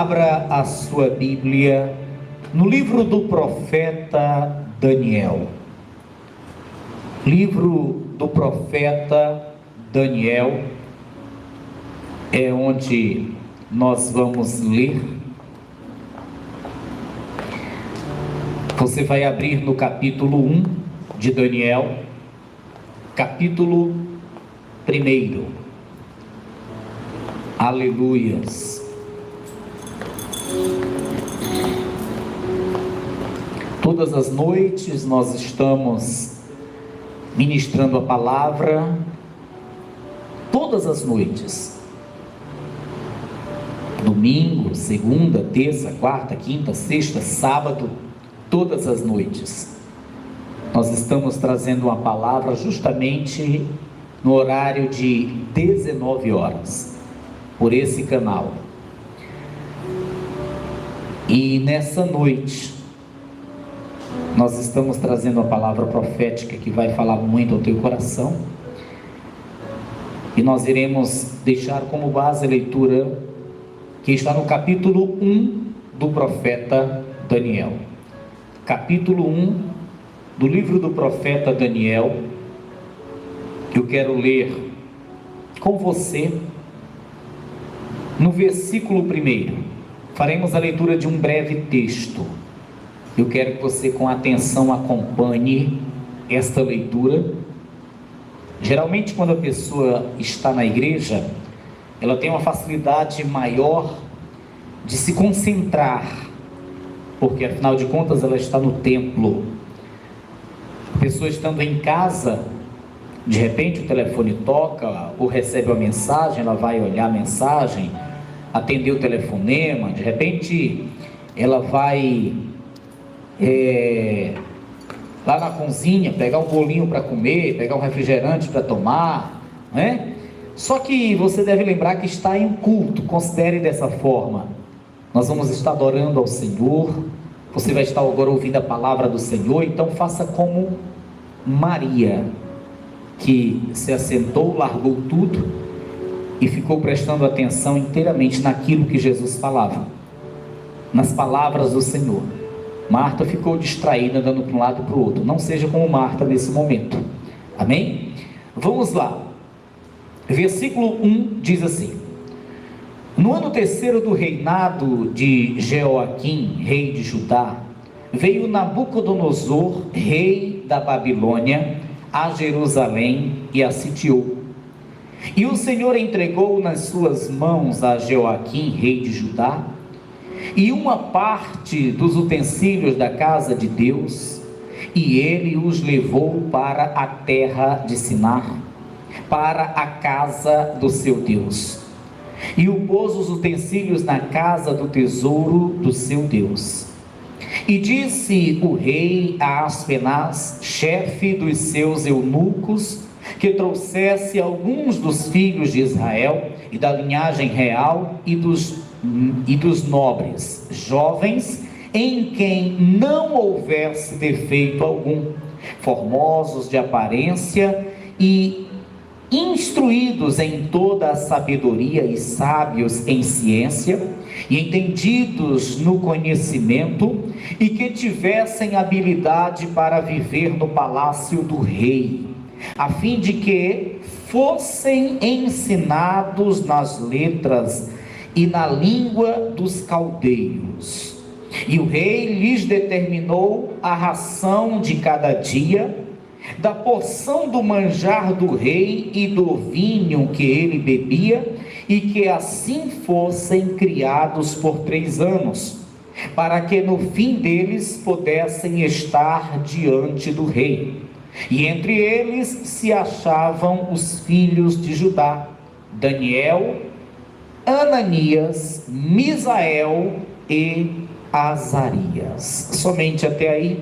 Abra a sua Bíblia no livro do profeta Daniel. Livro do profeta Daniel é onde nós vamos ler. Você vai abrir no capítulo 1 de Daniel, capítulo 1. Aleluias. Todas as noites nós estamos ministrando a palavra, todas as noites, domingo, segunda, terça, quarta, quinta, sexta, sábado, todas as noites, nós estamos trazendo uma palavra justamente no horário de 19 horas, por esse canal. E nessa noite, nós estamos trazendo a palavra profética que vai falar muito ao teu coração. E nós iremos deixar como base a leitura que está no capítulo 1 do profeta Daniel. Capítulo 1 do livro do profeta Daniel. Eu quero ler com você no versículo 1. Faremos a leitura de um breve texto. Eu quero que você com atenção acompanhe esta leitura. Geralmente quando a pessoa está na igreja, ela tem uma facilidade maior de se concentrar, porque afinal de contas ela está no templo. A pessoa estando em casa, de repente o telefone toca ou recebe uma mensagem, ela vai olhar a mensagem, atender o telefonema, de repente ela vai lá na cozinha pegar um bolinho para comer, pegar um refrigerante para tomar, né? Só que você deve lembrar que está em culto. Considere dessa forma. Nós vamos estar adorando ao Senhor, você vai estar agora ouvindo a palavra do Senhor. Então faça como Maria, que se assentou, largou tudo e ficou prestando atenção inteiramente naquilo que Jesus falava, nas palavras do Senhor. Marta ficou distraída, andando para um lado e para o outro. Não seja como Marta nesse momento. Amém? Vamos lá. Versículo 1 diz assim: no ano terceiro do reinado de Jeoaquim, rei de Judá, veio Nabucodonosor, rei da Babilônia, a Jerusalém e a sitiou. E o Senhor entregou nas suas mãos a Jeoaquim, rei de Judá, e uma parte dos utensílios da casa de Deus, e ele os levou para a terra de Sinar, para a casa do seu Deus, e o pôs os utensílios na casa do tesouro do seu Deus. E disse o rei a Aspenaz, chefe dos seus eunucos, que trouxesse alguns dos filhos de Israel e da linhagem real e dos nobres, jovens, em quem não houvesse defeito algum, formosos de aparência e instruídos em toda a sabedoria e sábios em ciência e entendidos no conhecimento, e que tivessem habilidade para viver no palácio do rei, a fim de que fossem ensinados nas letras e na língua dos caldeios. E o rei lhes determinou a ração de cada dia, da porção do manjar do rei e do vinho que ele bebia, e que assim fossem criados por 3 anos, para que no fim deles pudessem estar diante do rei. E entre eles se achavam os filhos de Judá: Daniel, Ananias, Misael e Azarias. Somente até aí.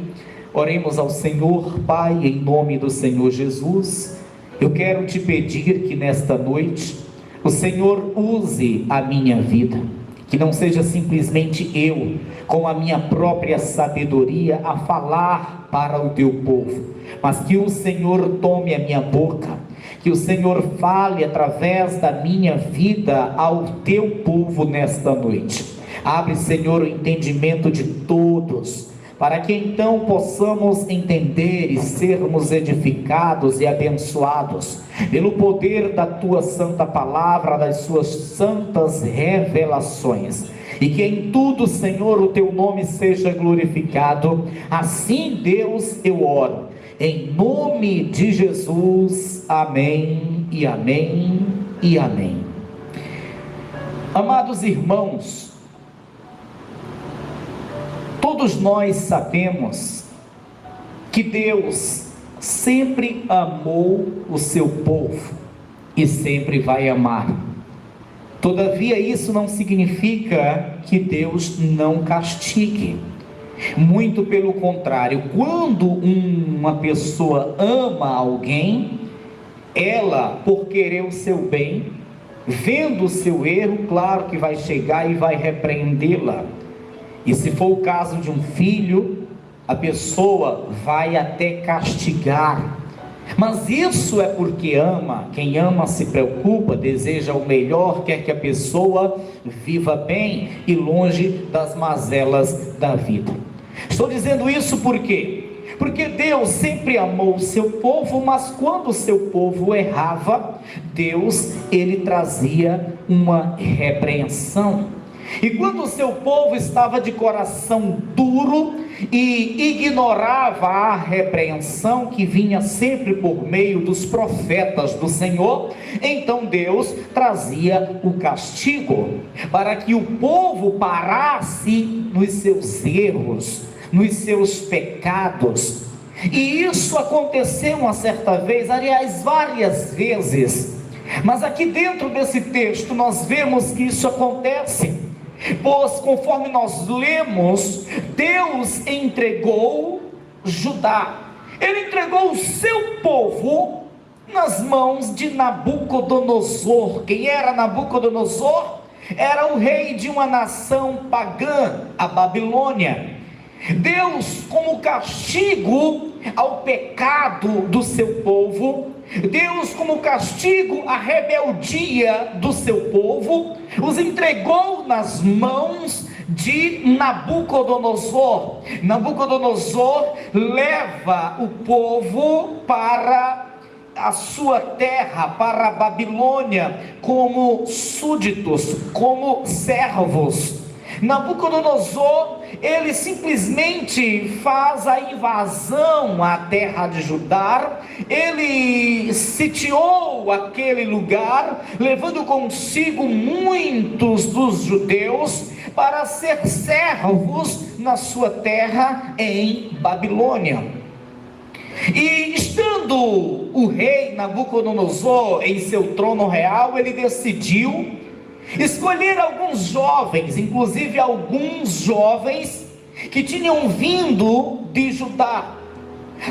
Oremos ao Senhor. Pai, em nome do Senhor Jesus, eu quero te pedir que nesta noite o Senhor use a minha vida, que não seja simplesmente eu, com a minha própria sabedoria, a falar para o teu povo, mas que o Senhor tome a minha boca, que o Senhor fale através da minha vida ao teu povo nesta noite. Abre, Senhor, o entendimento de todos, para que então possamos entender e sermos edificados e abençoados pelo poder da Tua santa palavra, das Suas santas revelações, e que em tudo, Senhor, o Teu nome seja glorificado. Assim, Deus, eu oro, em nome de Jesus, amém e amém e amém. Amados irmãos, todos nós sabemos que Deus sempre amou o seu povo e sempre vai amar. Todavia, isso não significa que Deus não castigue. Muito pelo contrário, quando uma pessoa ama alguém, ela, por querer o seu bem, vendo o seu erro, claro que vai chegar e vai repreendê-la. E se for o caso de um filho, a pessoa vai até castigar. Mas isso é porque ama. Quem ama se preocupa, deseja o melhor, quer que a pessoa viva bem e longe das mazelas da vida. Estou dizendo isso por quê? Porque Deus sempre amou o seu povo, mas quando o seu povo errava, Deus, ele trazia uma repreensão. E quando o seu povo estava de coração duro e ignorava a repreensão que vinha sempre por meio dos profetas do Senhor, então Deus trazia o castigo, para que o povo parasse nos seus erros, nos seus pecados. E isso aconteceu uma certa vez, aliás, várias vezes, mas aqui dentro desse texto nós vemos que isso acontece, pois conforme nós lemos, Deus entregou Judá, ele entregou o seu povo nas mãos de Nabucodonosor. Quem era Nabucodonosor? Era o rei de uma nação pagã, a Babilônia. Deus, como castigo ao pecado do seu povo, Deus, como castigo à rebeldia do seu povo, os entregou nas mãos de Nabucodonosor. Nabucodonosor leva o povo para a sua terra, para a Babilônia, como súditos, como servos. Nabucodonosor, ele simplesmente faz a invasão à terra de Judá, ele sitiou aquele lugar, levando consigo muitos dos judeus para ser servos na sua terra em Babilônia. E estando o rei Nabucodonosor em seu trono real, ele decidiu escolher alguns jovens, inclusive alguns jovens que tinham vindo de Judá,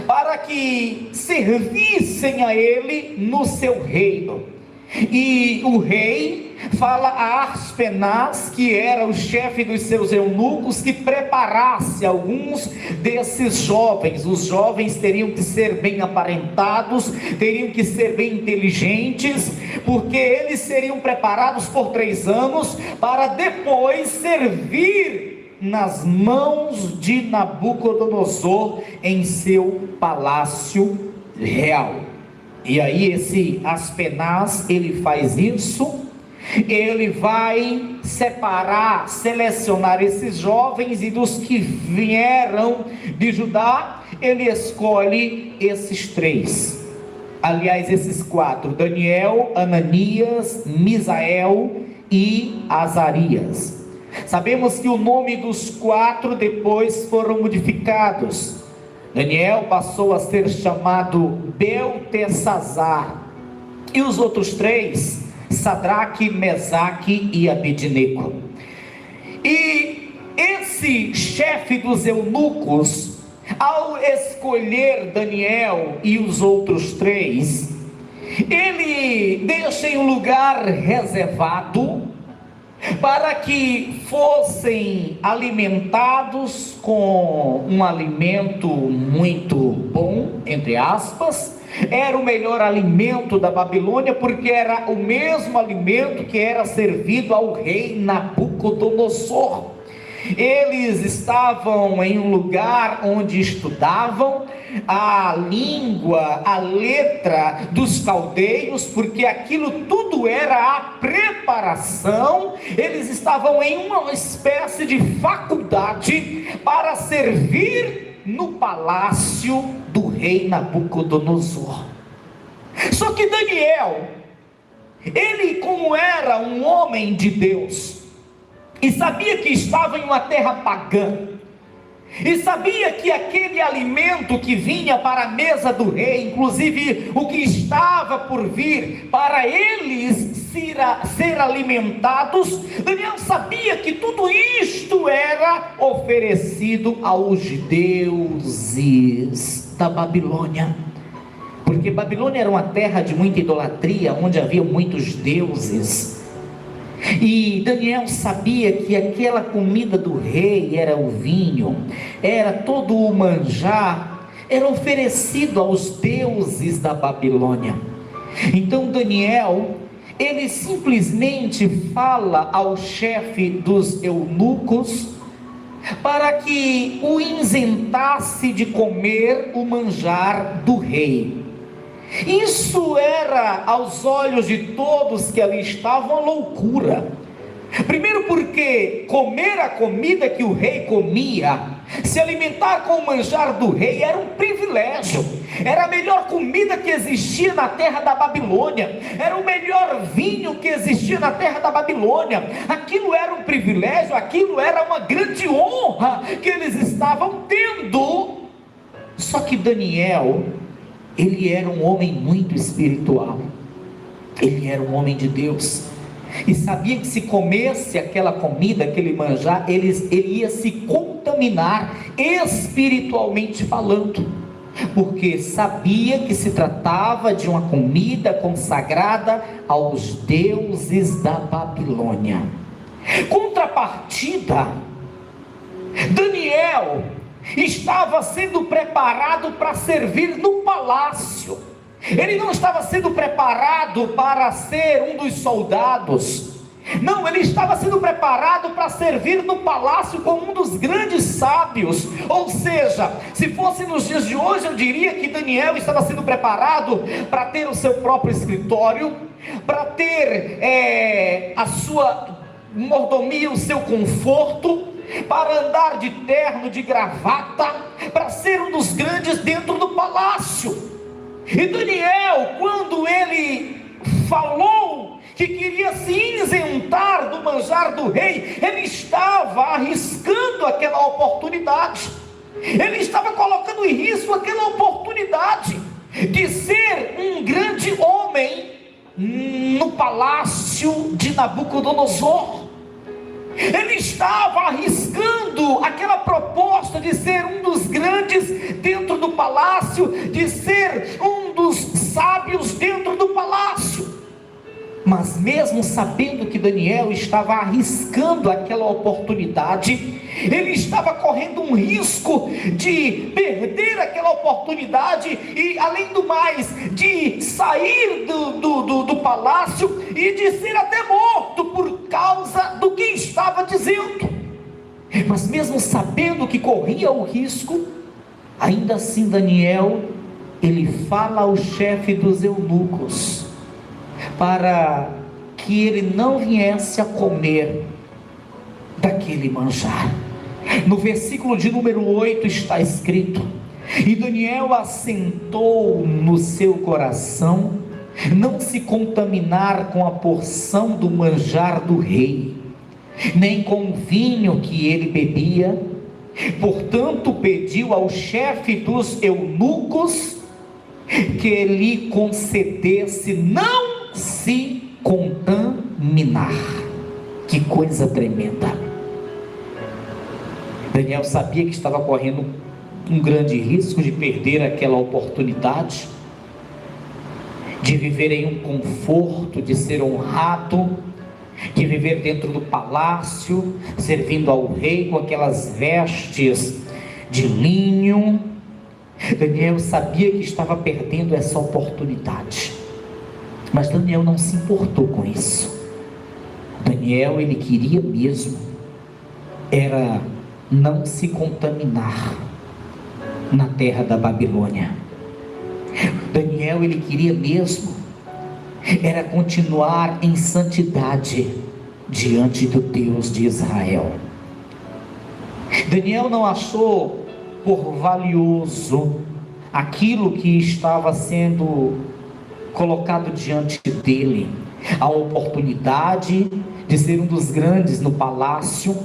para que servissem a ele no seu reino. E o rei fala a Aspenaz, que era o chefe dos seus eunucos, que preparasse alguns desses jovens. Os jovens teriam que ser bem aparentados, teriam que ser bem inteligentes, porque eles seriam preparados por 3 anos, para depois servir nas mãos de Nabucodonosor em seu palácio real. E aí esse Aspenaz, ele faz isso, ele vai separar, selecionar esses jovens, e dos que vieram de Judá, ele escolhe esses 3, aliás esses 4, Daniel, Ananias, Misael e Azarias. Sabemos que o nome dos 4 depois foram modificados. Daniel passou a ser chamado Beltesazar, e os outros 3, Sadraque, Mesaque e Abednego. E esse chefe dos eunucos, ao escolher Daniel e os outros 3, ele deixa em um lugar reservado para que fossem alimentados com um alimento muito bom, entre aspas. Era o melhor alimento da Babilônia, porque era o mesmo alimento que era servido ao rei Nabucodonosor. Eles estavam em um lugar onde estudavam a língua, a letra dos caldeus, porque aquilo tudo era a preparação. Eles estavam em uma espécie de faculdade para servir no palácio do rei Nabucodonosor. Só que Daniel, ele, como era um homem de Deus, e sabia que estava em uma terra pagã, e sabia que aquele alimento que vinha para a mesa do rei, inclusive o que estava por vir para eles ser alimentados, Daniel sabia que tudo isto era oferecido aos deuses da Babilônia, porque Babilônia era uma terra de muita idolatria, onde havia muitos deuses. E Daniel sabia que aquela comida do rei era o vinho, era todo o manjar, era oferecido aos deuses da Babilônia. Então Daniel, ele simplesmente fala ao chefe dos eunucos para que o isentasse de comer o manjar do rei. Isso era, aos olhos de todos que ali estavam, uma loucura. Primeiro porque comer a comida que o rei comia, se alimentar com o manjar do rei, era um privilégio. Era a melhor comida que existia na terra da Babilônia, era o melhor vinho que existia na terra da Babilônia. Aquilo era um privilégio, aquilo era uma grande honra que eles estavam tendo. Só que Daniel, ele era um homem muito espiritual, ele era um homem de Deus, e sabia que se comesse aquela comida, aquele manjar, ele ia se contaminar espiritualmente falando, porque sabia que se tratava de uma comida consagrada aos deuses da Babilônia. Contrapartida, Daniel estava sendo preparado para servir no palácio. Ele não estava sendo preparado para ser um dos soldados. Não, ele estava sendo preparado para servir no palácio como um dos grandes sábios. Ou seja, se fosse nos dias de hoje, eu diria que Daniel estava sendo preparado para ter o seu próprio escritório, para ter a sua mordomia, o seu conforto, para andar de terno, de gravata, para ser um dos grandes dentro do palácio. E Daniel, quando ele falou que queria se isentar do manjar do rei, ele estava arriscando aquela oportunidade, ele estava colocando em risco aquela oportunidade de ser um grande homem no palácio de Nabucodonosor. Ele estava arriscando aquela proposta de ser um dos grandes dentro do palácio, de ser um dos sábios dentro do palácio. Mas mesmo sabendo que Daniel estava arriscando aquela oportunidade, ele estava correndo um risco de perder aquela oportunidade e, além do mais, de sair do palácio e de ser até morto por causa do que estava dizendo. Mas mesmo sabendo que corria o risco, ainda assim Daniel, ele fala ao chefe dos eunucos para que ele não viesse a comer daquele manjar. No versículo de número 8 está escrito: e Daniel assentou no seu coração não se contaminar com a porção do manjar do rei, nem com o vinho que ele bebia. Portanto pediu ao chefe dos eunucos que lhe concedesse não se contaminar. Que coisa tremenda! Daniel sabia que estava correndo um grande risco de perder aquela oportunidade, de viver em um conforto, de ser honrado, de viver dentro do palácio, servindo ao rei com aquelas vestes de linho. Daniel sabia que estava perdendo essa oportunidade, mas Daniel não se importou com isso. Daniel, ele queria mesmo era não se contaminar na terra da Babilônia. Daniel, ele queria mesmo era continuar em santidade diante do Deus de Israel. Daniel não achou por valioso aquilo que estava sendo colocado diante dele, a oportunidade de ser um dos grandes no palácio,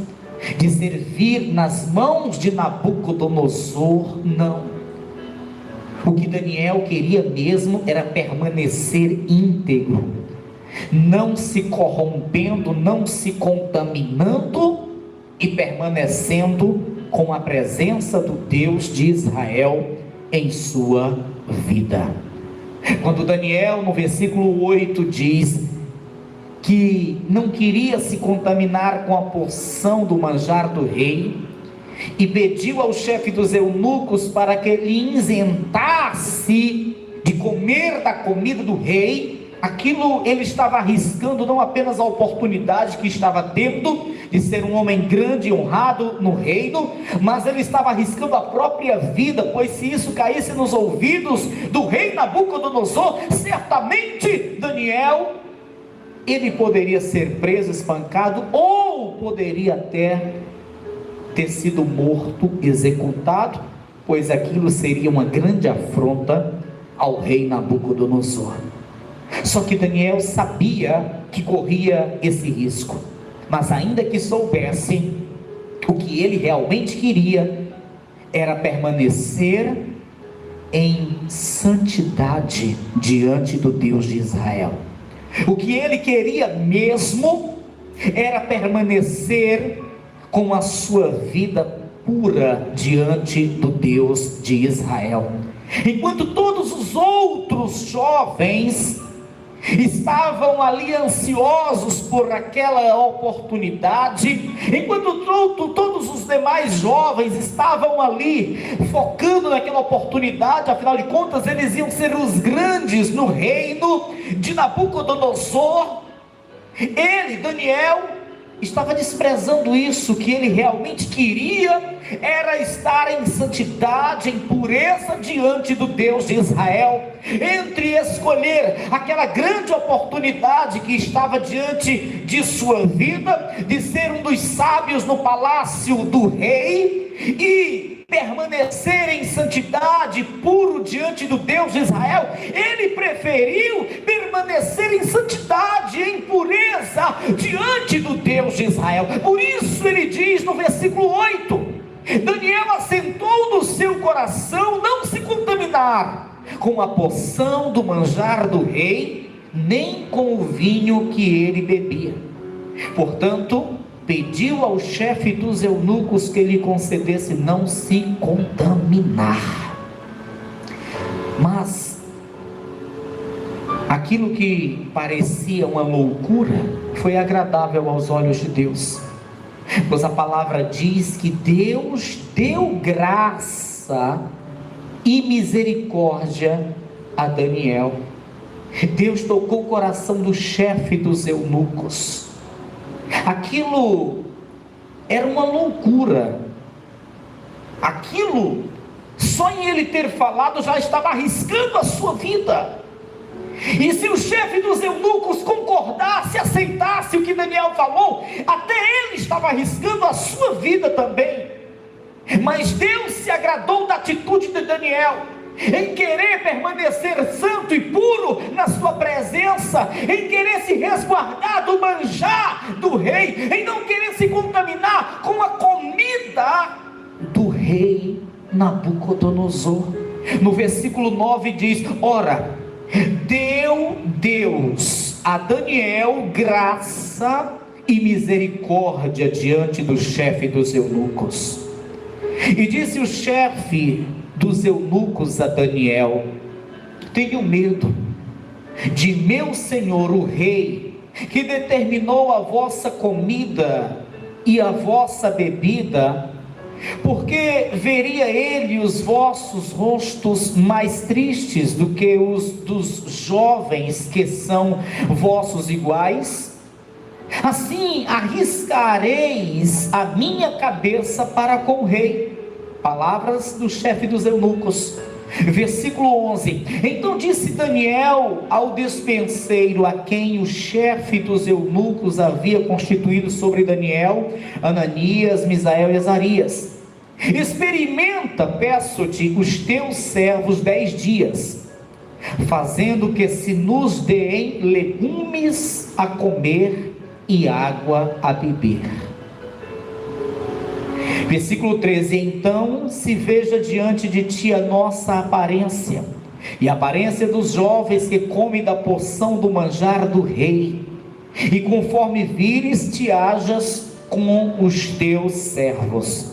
de servir nas mãos de Nabucodonosor. Não. O que Daniel queria mesmo era permanecer íntegro, não se corrompendo, não se contaminando e permanecendo com a presença do Deus de Israel em sua vida. Quando Daniel, no versículo 8, diz que não queria se contaminar com a porção do manjar do rei, e pediu ao chefe dos eunucos para que ele isentasse de comer da comida do rei, aquilo ele estava arriscando não apenas a oportunidade que estava tendo de ser um homem grande e honrado no reino, mas ele estava arriscando a própria vida, pois se isso caísse nos ouvidos do rei Nabucodonosor, certamente Daniel, ele poderia ser preso, espancado, ou poderia até ter sido morto, executado, pois aquilo seria uma grande afronta ao rei Nabucodonosor. Só que Daniel sabia que corria esse risco, mas ainda que soubesse, o que ele realmente queria era permanecer em santidade diante do Deus de Israel. O que ele queria mesmo era permanecer com a sua vida pura diante do Deus de Israel. Enquanto todos os outros jovens estavam ali ansiosos por aquela oportunidade, enquanto todos os demais jovens estavam ali focando naquela oportunidade, afinal de contas eles iam ser os grandes no reino de Nabucodonosor, ele, Daniel, estava desprezando isso. O que ele realmente queria era estar em santidade, em pureza diante do Deus de Israel. Entre escolher aquela grande oportunidade que estava diante de sua vida, de ser um dos sábios no palácio do rei, e permanecer em santidade, puro diante do Deus de Israel, ele preferiu permanecer em santidade, em pureza diante do Deus de Israel. Por isso ele diz no versículo 8: Daniel assentou no seu coração não se contaminar com a porção do manjar do rei, nem com o vinho que ele bebia. Portanto, pediu ao chefe dos eunucos que lhe concedesse não se contaminar. Mas aquilo que parecia uma loucura foi agradável aos olhos de Deus, pois a palavra diz que Deus deu graça e misericórdia a Daniel. Deus tocou o coração do chefe dos eunucos. Aquilo era uma loucura, aquilo, só em ele ter falado já estava arriscando a sua vida. E se o chefe dos eunucos concordasse, aceitasse o que Daniel falou, até ele estava arriscando a sua vida também. Mas Deus se agradou da atitude de Daniel, em querer permanecer santo e puro na sua presença, em querer se resguardar do manjar do rei, em não querer se contaminar com a comida do rei Nabucodonosor. No versículo 9 diz: ora, deu Deus a Daniel graça e misericórdia diante do chefe dos eunucos. E disse o chefe dos eunucos a Daniel: tenho medo de meu senhor o rei que determinou a vossa comida e a vossa bebida, porque veria ele os vossos rostos mais tristes do que os dos jovens que são vossos iguais? Assim arriscareis a minha cabeça para com o rei. Palavras do chefe dos eunucos. Versículo 11: Então disse Daniel ao despenseiro, a quem o chefe dos eunucos havia constituído sobre Daniel, Ananias, Misael e Azarias: experimenta, peço-te, os teus servos 10 dias, fazendo que se nos deem legumes a comer e água a beber. Versículo 13: Então se veja diante de ti a nossa aparência, e a aparência dos jovens que comem da porção do manjar do rei, e conforme vires te hajas com os teus servos.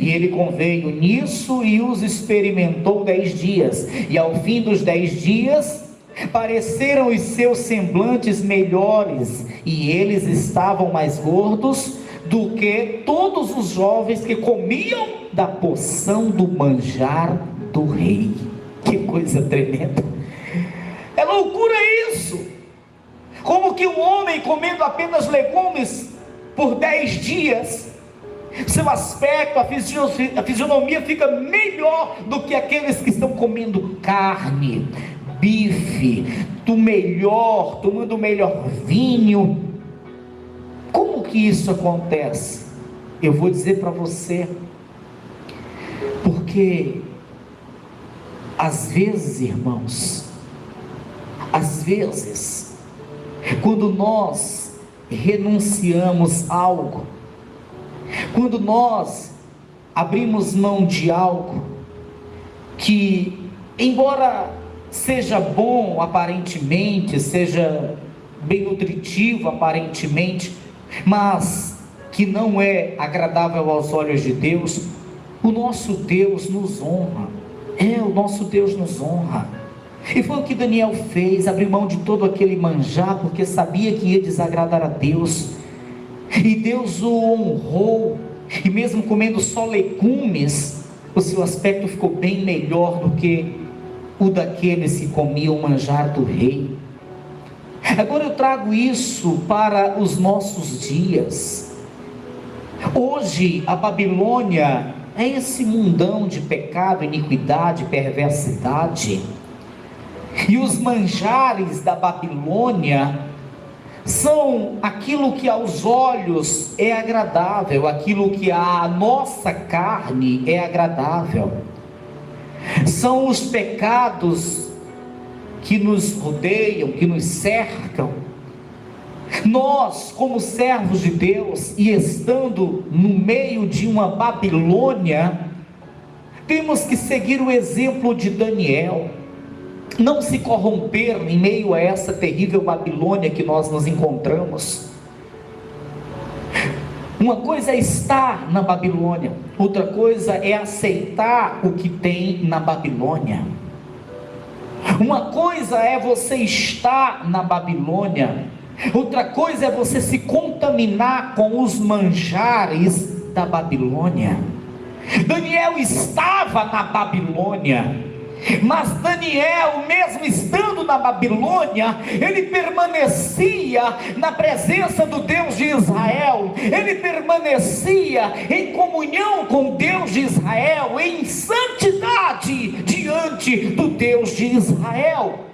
E ele conveio nisso e os experimentou 10 dias, e ao fim dos 10 dias, pareceram os seus semblantes melhores, e eles estavam mais gordos do que todos os jovens que comiam da porção do manjar do rei. Que coisa tremenda! É loucura isso! Como que um homem comendo apenas legumes por 10 dias, seu aspecto, a fisionomia fica melhor do que aqueles que estão comendo carne, bife, do melhor, tomando o melhor vinho. Como que isso acontece? Eu vou dizer para você, porque às vezes, irmãos, às vezes, quando nós renunciamos algo, quando nós abrimos mão de algo que, embora seja bom aparentemente, seja bem nutritivo aparentemente, mas que não é agradável aos olhos de Deus, o nosso Deus nos honra. O nosso Deus nos honra. E foi o que Daniel fez, abriu mão de todo aquele manjar, porque sabia que ia desagradar a Deus, e Deus o honrou, e mesmo comendo só legumes, o seu aspecto ficou bem melhor do que o daqueles que comiam o manjar do rei. Agora eu trago isso para os nossos dias. Hoje a Babilônia é esse mundão de pecado, iniquidade, perversidade, e os manjares da Babilônia são aquilo que aos olhos é agradável, aquilo que à nossa carne é agradável. São os pecados que nos rodeiam, que nos cercam. Nós, como servos de Deus, e estando no meio de uma Babilônia, temos que seguir o exemplo de Daniel, não se corromper em meio a essa terrível Babilônia que nós nos encontramos. Uma coisa é estar na Babilônia, outra coisa é aceitar o que tem na Babilônia. Uma coisa é você estar na Babilônia, outra coisa é você se contaminar com os manjares da Babilônia. Daniel estava na Babilônia, mas Daniel, mesmo estando na Babilônia, ele permanecia na presença do Deus de Israel, ele permanecia em comunhão com o Deus de Israel, em santidade diante do Deus de Israel,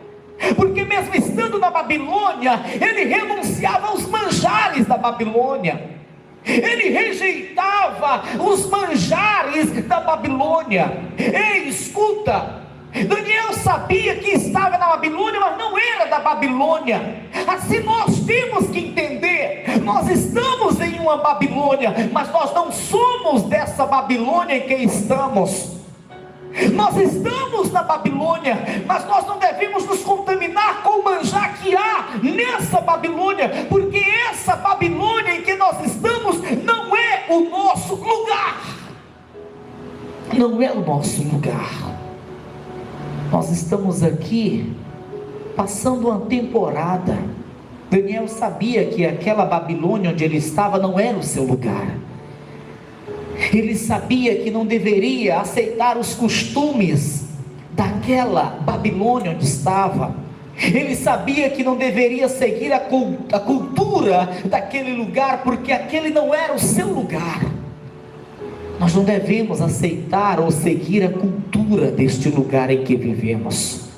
porque mesmo estando na Babilônia, ele renunciava aos manjares da Babilônia, ele rejeitava os manjares da Babilônia. Ei, escuta, Daniel sabia que estava na Babilônia, mas não era da Babilônia. Assim nós temos que entender, nós estamos em uma Babilônia, mas nós não somos dessa Babilônia em que estamos. Nós estamos na Babilônia, mas nós não devemos nos contaminar com o manjar que há nessa Babilônia, porque essa Babilônia em que nós estamos não é o nosso lugar. Não é o nosso lugar. Nós estamos aqui passando uma temporada, Daniel sabia que aquela Babilônia onde ele estava não era o seu lugar. Ele sabia que não deveria aceitar os costumes daquela Babilônia onde estava. Ele sabia que não deveria seguir a cultura daquele lugar, porque aquele não era o seu lugar. Nós não devemos aceitar ou seguir a cultura deste lugar em que vivemos.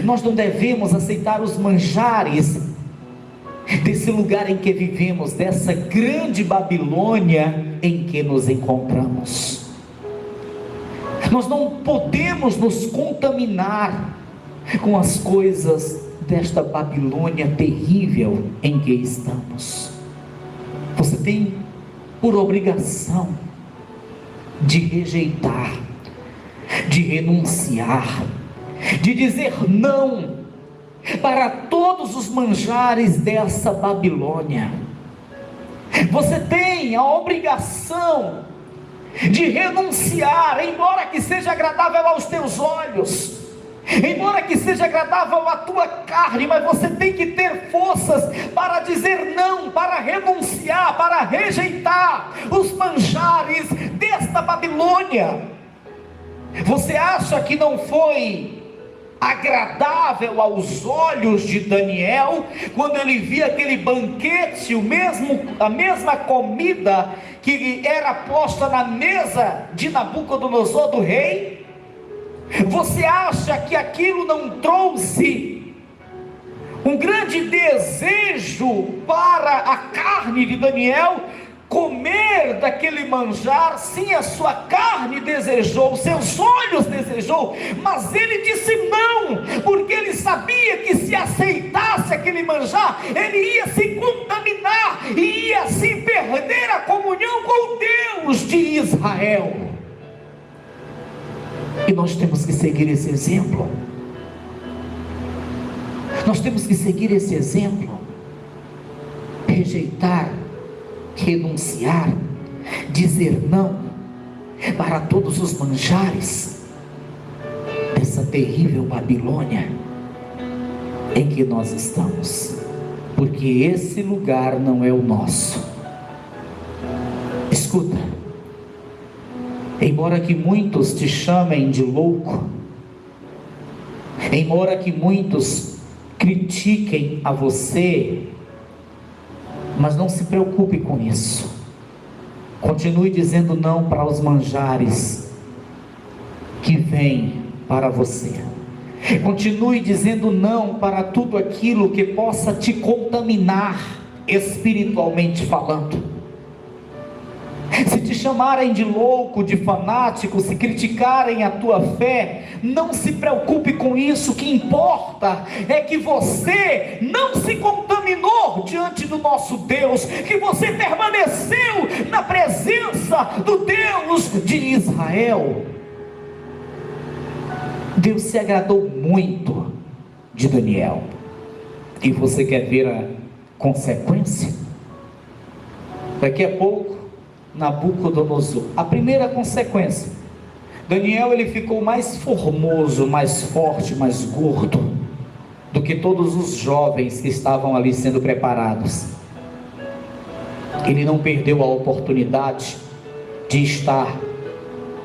Nós não devemos aceitar os manjares desse lugar em que vivemos, dessa grande Babilônia em que nos encontramos. Nós não podemos nos contaminar com as coisas desta Babilônia terrível em que estamos. Você tem por obrigação de rejeitar, de renunciar, de dizer não para todos os manjares dessa Babilônia. Você tem a obrigação de renunciar, embora que seja agradável aos teus olhos, embora que seja agradável à tua carne, mas você tem que ter forças para dizer não, para renunciar, para rejeitar os manjares desta Babilônia. Você acha que não foi agradável aos olhos de Daniel quando ele via aquele banquete, a mesma comida que era posta na mesa de Nabucodonosor, do rei? Você acha que aquilo não trouxe um grande desejo para a carne de Daniel? Comer daquele manjar, sim, a sua carne desejou, os seus olhos desejou, mas ele disse não, porque ele sabia que se aceitasse aquele manjar, ele ia se contaminar, e ia se perder a comunhão com o Deus de Israel. E nós temos que seguir esse exemplo. Nós temos que seguir esse exemplo. Rejeitar, renunciar, dizer não para todos os manjares dessa terrível Babilônia em que nós estamos, porque esse lugar não é o nosso. Escuta, embora que muitos te chamem de louco, embora que muitos critiquem a você, mas não se preocupe com isso. Continue dizendo não para os manjares que vêm para você. Continue dizendo não para tudo aquilo que possa te contaminar espiritualmente falando. Se te chamarem de louco, de fanático, se criticarem a tua fé, não se preocupe com isso. O que importa é que você não se contaminou diante do nosso Deus, que você permaneceu na presença do Deus de Israel. Deus se agradou muito de Daniel, e você quer ver a consequência? Daqui a pouco, Nabucodonosor, a primeira consequência, Daniel, ele ficou mais formoso, mais forte, mais gordo do que todos os jovens que estavam ali sendo preparados. Ele não perdeu a oportunidade de estar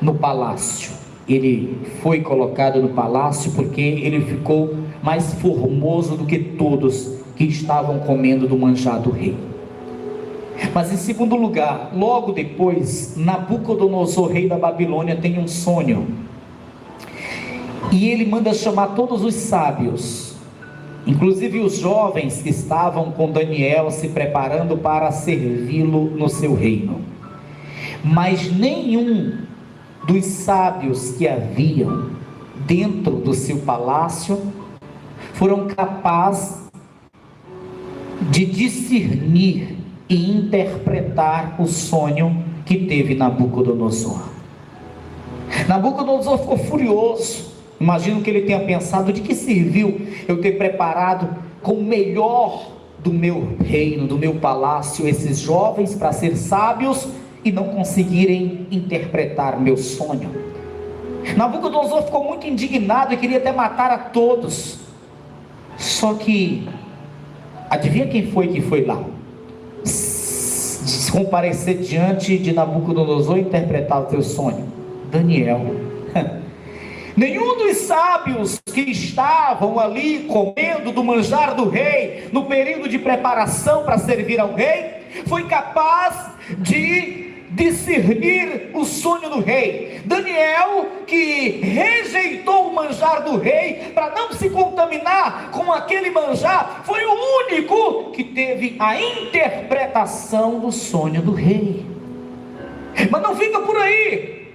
no palácio. Ele foi colocado no palácio porque ele ficou mais formoso do que todos que estavam comendo do manjar do rei. Mas em segundo lugar, logo depois, Nabucodonosor, rei da Babilônia, tem um sonho, e ele manda chamar todos os sábios, inclusive os jovens que estavam com Daniel se preparando para servi-lo no seu reino. Mas nenhum dos sábios que haviam dentro do seu palácio foram capazes de discernir e interpretar o sonho que teve Nabucodonosor. Nabucodonosor ficou furioso. Imagino que ele tenha pensado: de que serviu eu ter preparado com o melhor do meu reino, do meu palácio, esses jovens para ser sábios e não conseguirem interpretar meu sonho? Nabucodonosor ficou muito indignado e queria até matar a todos. Só que Adivinha quem foi que foi lá comparecer diante de Nabucodonosor e interpretar o teu sonho? Daniel. Nenhum dos sábios que estavam ali comendo do manjar do rei, no período de preparação para servir ao rei, foi capaz de discernir o sonho do rei. Daniel, que rejeitou o manjar do rei para não se contaminar com aquele manjar, foi o único que teve a interpretação do sonho do rei. Mas não fica por aí.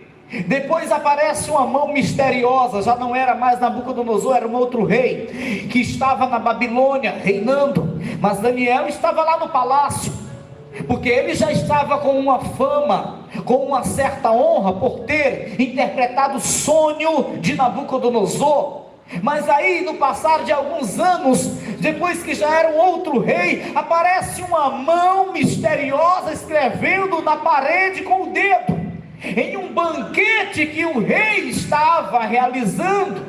Depois aparece uma mão misteriosa. Já não era mais Nabucodonosor, era um outro rei que estava na Babilônia reinando, mas Daniel estava lá no palácio, porque ele já estava com uma fama, com uma certa honra por ter interpretado o sonho de Nabucodonosor. Mas aí, no passar de alguns anos, depois que já era um outro rei, aparece uma mão misteriosa escrevendo na parede com o dedo, em um banquete que o rei estava realizando.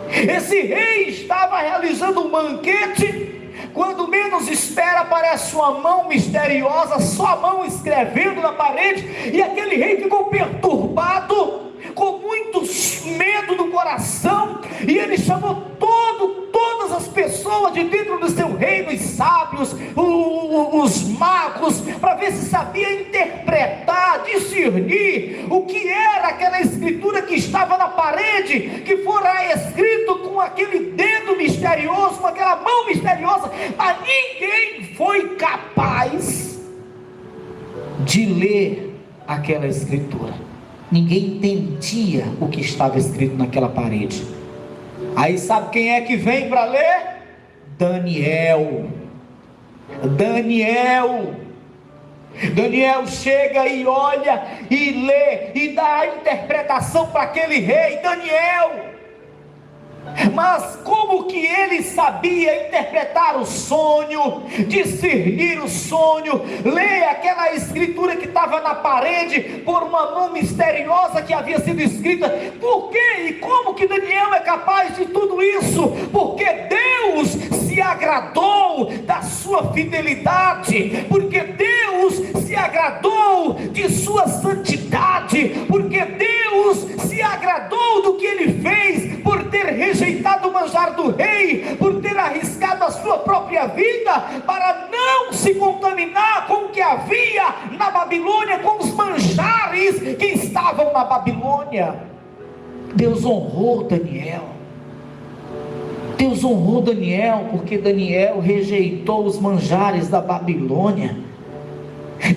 Esse rei estava realizando um banquete. Quando menos espera, aparece uma mão misteriosa, só a mão escrevendo na parede, e aquele rei ficou perturbado, com muito medo no coração, e ele chamou todas as pessoas de dentro do seu reino, os sábios, os magos, para ver se sabia interpretar, discernir o que era aquela escritura que estava na parede, que fora escrito com aquele dedo misterioso, com aquela mão misteriosa. Mas ninguém foi capaz de ler aquela escritura. Ninguém entendia o que estava escrito naquela parede. Aí sabe quem é que vem para ler? Daniel. Daniel chega e olha e lê e dá a interpretação para aquele rei. Daniel. Mas como que ele sabia interpretar o sonho, discernir o sonho, ler aquela escritura que estava na parede por uma mão misteriosa que havia sido escrita? Por quê e como que Daniel é capaz de tudo isso? Porque Deus se agradou da sua fidelidade, porque Deus se agradou de sua santidade, porque Deus se agradou do que ele fez, por ter rejeitado o manjar do rei, por ter arriscado a sua própria vida, para não se contaminar com o que havia na Babilônia, com os manjares que estavam na Babilônia. Deus honrou Daniel. Deus honrou Daniel, porque Daniel rejeitou os manjares da Babilônia.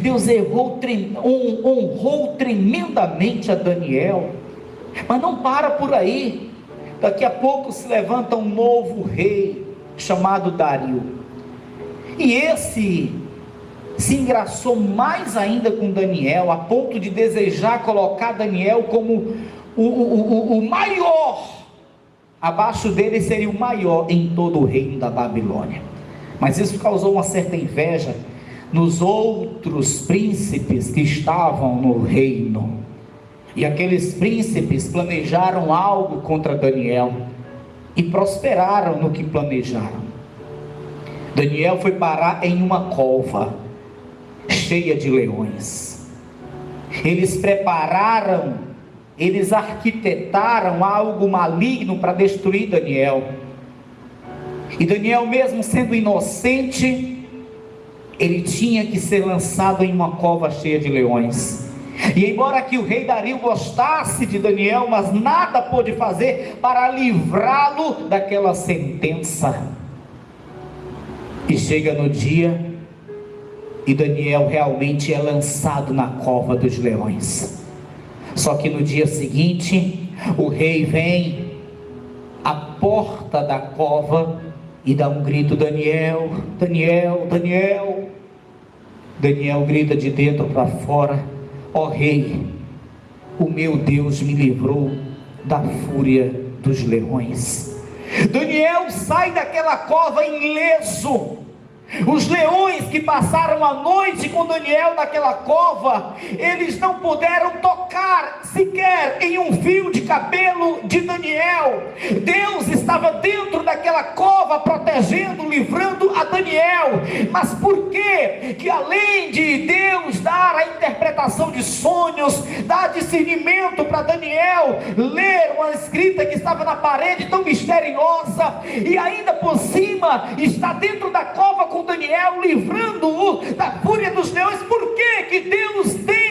Deus honrou tremendamente a Daniel. Mas não para por aí. Daqui a pouco se levanta um novo rei, chamado Dario. E esse se engraçou mais ainda com Daniel, a ponto de desejar colocar Daniel como o maior. Abaixo dele seria o maior em todo o reino da Babilônia. Mas isso causou uma certa inveja nos outros príncipes que estavam no reino. E aqueles príncipes planejaram algo contra Daniel e prosperaram no que planejaram. Daniel foi parar em uma cova cheia de leões. Eles arquitetaram algo maligno para destruir Daniel. E Daniel, mesmo sendo inocente, ele tinha que ser lançado em uma cova cheia de leões. E embora que o rei Dario gostasse de Daniel, mas nada pôde fazer para livrá-lo daquela sentença. E chega no dia, e Daniel realmente é lançado na cova dos leões. Só que no dia seguinte, o rei vem à porta da cova e dá um grito: Daniel, Daniel, Daniel. Daniel grita de dentro para fora: ó rei, o meu Deus me livrou da fúria dos leões. Daniel sai daquela cova ileso, Os leões que passaram a noite com Daniel naquela cova, eles não puderam tocar sequer em um fio de cabelo de Daniel. Deus estava dentro daquela cova, protegendo, livrando a Daniel. Mas por que além de Deus dar a interpretação de sonhos, dar discernimento para Daniel ler uma escrita que estava na parede tão misteriosa, e ainda por cima está dentro da cova com Daniel, livrando-o da fúria dos leões? Por que Deus tem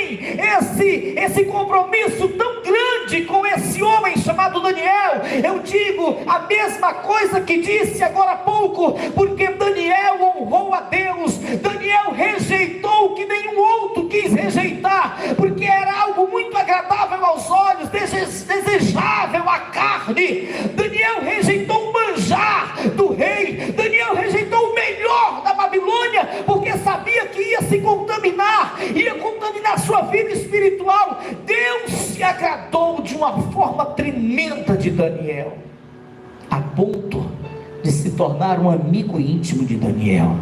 esse compromisso tão grande com esse homem chamado Daniel? Eu digo a mesma coisa que disse agora há pouco, porque Daniel honrou a Deus. Daniel rejeitou o que nenhum outro quis rejeitar, porque era algo muito agradável aos olhos, desejável à carne. Daniel rejeitou o manjar do rei, Daniel rejeitou o melhor da Babilônia, porque sabia que ia se contaminar, ia contaminar sua vida espiritual. Deus se agradou de uma forma tremenda de Daniel, a ponto de se tornar um amigo íntimo de Daniel,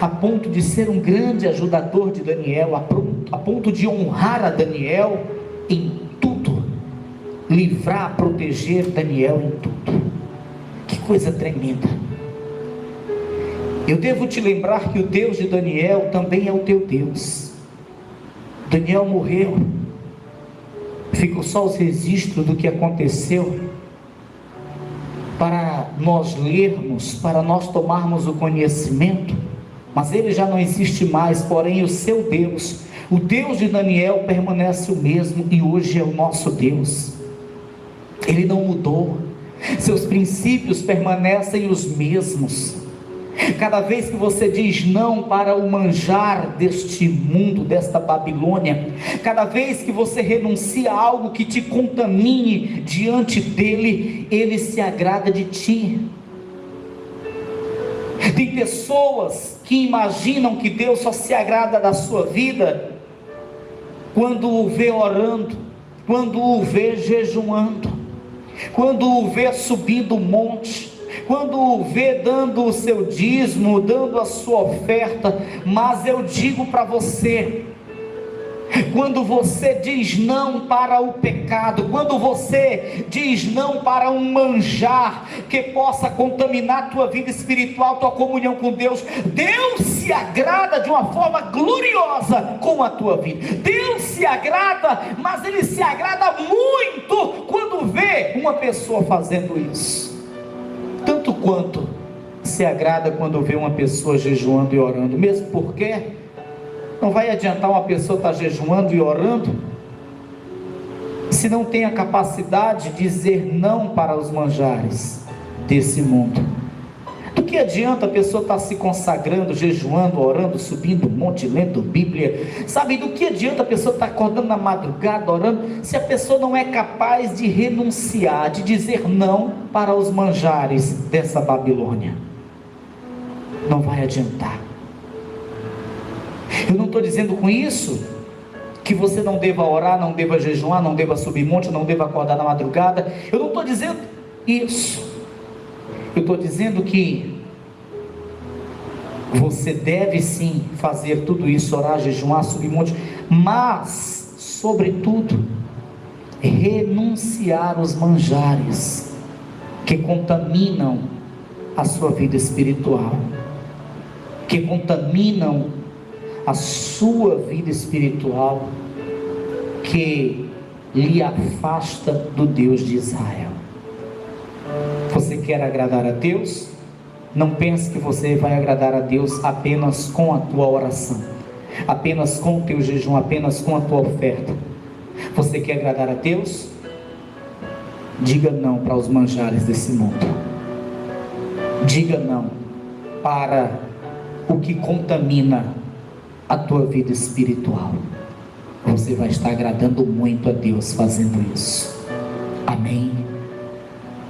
a ponto de ser um grande ajudador de Daniel, a ponto de honrar a Daniel em tudo, livrar, proteger Daniel em tudo. Que coisa tremenda! Eu devo te lembrar que o Deus de Daniel também é o teu Deus. Daniel morreu, ficou só os registros do que aconteceu, para nós lermos, para nós tomarmos o conhecimento, mas ele já não existe mais. Porém o seu Deus, o Deus de Daniel, permanece o mesmo, e hoje é o nosso Deus. Ele não mudou, seus princípios permanecem os mesmos. Cada vez que você diz não para o manjar deste mundo, desta Babilônia, cada vez que você renuncia a algo que te contamine diante dele, ele se agrada de ti. Tem pessoas que imaginam que Deus só se agrada da sua vida quando o vê orando, quando o vê jejuando, quando o vê subindo o monte, quando o vê dando o seu dízimo, dando a sua oferta. Mas eu digo para você, quando você diz não para o pecado, quando você diz não para um manjar que possa contaminar tua vida espiritual, tua comunhão com Deus, Deus se agrada de uma forma gloriosa com a tua vida. Deus se agrada, mas Ele se agrada muito quando vê uma pessoa fazendo isso, tanto quanto se agrada quando vê uma pessoa jejuando e orando. Mesmo porque não vai adiantar uma pessoa estar jejuando e orando se não tem a capacidade de dizer não para os manjares desse mundo. Do que adianta a pessoa estar se consagrando, jejuando, orando, subindo um monte, lendo Bíblia? Sabe, do que adianta a pessoa estar acordando na madrugada, orando, se a pessoa não é capaz de renunciar, de dizer não para os manjares dessa Babilônia? Não vai adiantar. Eu não estou dizendo com isso que você não deva orar, não deva jejuar, não deva subir monte, não deva acordar na madrugada. Eu não estou dizendo isso. Eu estou dizendo que você deve sim fazer tudo isso, orar, jejuar, subir monte, mas, sobretudo, renunciar os manjares que contaminam a sua vida espiritual, que contaminam a sua vida espiritual, que lhe afasta do Deus de Israel. Você quer agradar a Deus? Não pense que você vai agradar a Deus apenas com a tua oração, apenas com o teu jejum, apenas com a tua oferta. Você quer agradar a Deus? Diga não para os manjares desse mundo. Diga não para o que contamina a tua vida espiritual. Você vai estar agradando muito a Deus fazendo isso. Amém.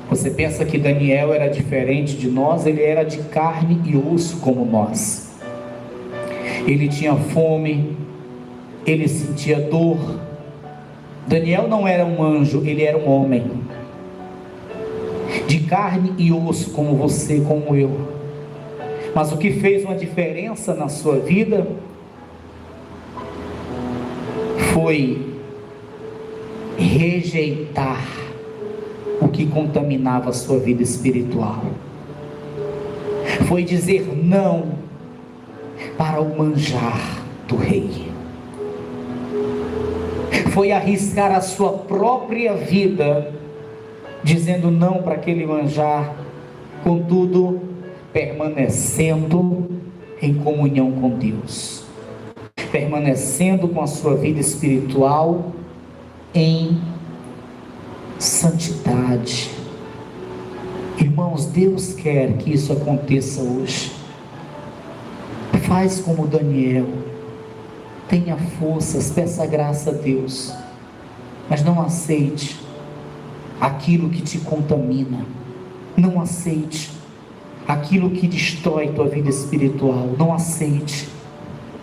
Você pensa que Daniel era diferente de nós? Ele era de carne e osso como nós. Ele tinha fome, ele sentia dor. Daniel não era um anjo, ele era um homem de carne e osso como você, como eu. Mas o que fez uma diferença na sua vida foi rejeitar o que contaminava a sua vida espiritual. Foi dizer não para o manjar do rei. Foi arriscar a sua própria vida, dizendo não para aquele manjar, contudo, permanecendo em comunhão com Deus, permanecendo com a sua vida espiritual em santidade. Irmãos, Deus quer que isso aconteça hoje. Faz como Daniel, tenha forças, peça graça a Deus, mas não aceite aquilo que te contamina, não aceite aquilo que destrói tua vida espiritual, não aceite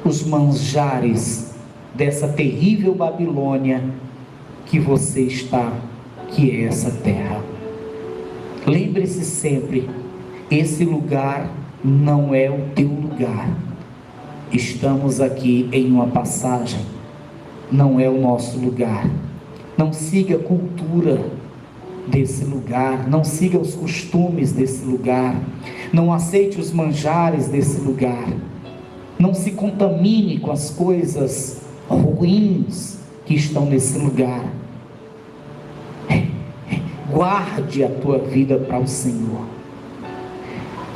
os manjares dessa terrível Babilônia que você está, que é essa terra. Lembre-se sempre, esse lugar não é o teu lugar. Estamos aqui em uma passagem, não é o nosso lugar. Não siga a cultura desse lugar, não siga os costumes desse lugar, não aceite os manjares desse lugar, não se contamine com as coisas ruins que estão nesse lugar. Guarde a tua vida para o Senhor,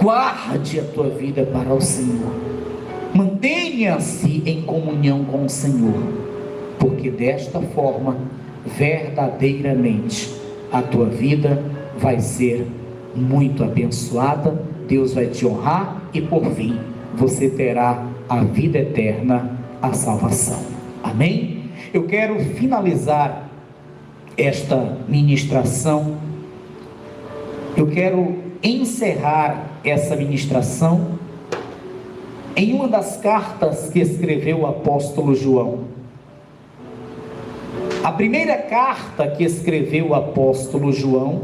guarde a tua vida para o Senhor, mantenha-se em comunhão com o Senhor, porque desta forma, verdadeiramente, a tua vida vai ser muito abençoada, Deus vai te honrar e por fim, você terá a vida eterna, a salvação. Amém? Eu quero finalizar esta ministração, eu quero encerrar essa ministração em uma das cartas que escreveu o apóstolo João. A primeira carta que escreveu o apóstolo João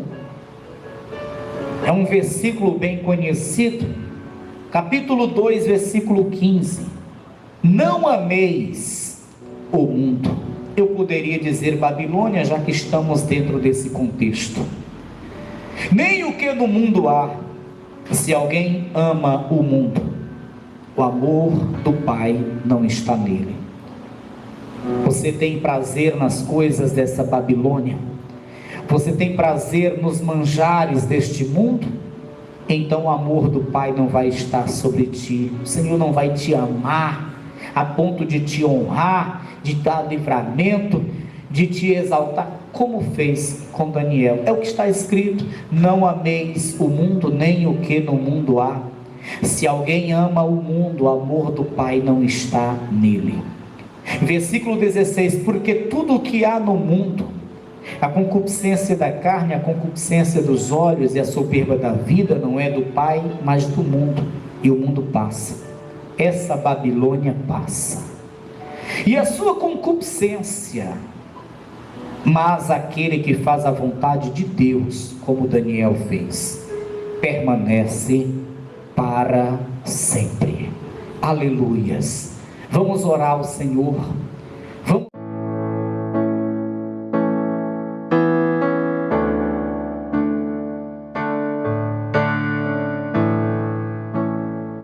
é um versículo bem conhecido, capítulo 2, versículo 15: não ameis o mundo. Eu poderia dizer Babilônia, já que estamos dentro desse contexto. Nem o que no mundo há. Se alguém ama o mundo, o amor do Pai não está nele. Você tem prazer nas coisas dessa Babilônia? Você tem prazer nos manjares deste mundo? Então o amor do Pai não vai estar sobre ti. O Senhor não vai te amar a ponto de te honrar, de dar livramento, de te exaltar, como fez com Daniel. É o que está escrito: não ameis o mundo, nem o que no mundo há. Se alguém ama o mundo, o amor do Pai não está nele. Versículo 16: porque tudo o que há no mundo, a concupiscência da carne, a concupiscência dos olhos e a soberba da vida, não é do Pai, mas do mundo, e o mundo passa, essa Babilônia passa, e a sua concupiscência, mas aquele que faz a vontade de Deus, como Daniel fez, permanece para sempre. Aleluias. Vamos orar ao Senhor.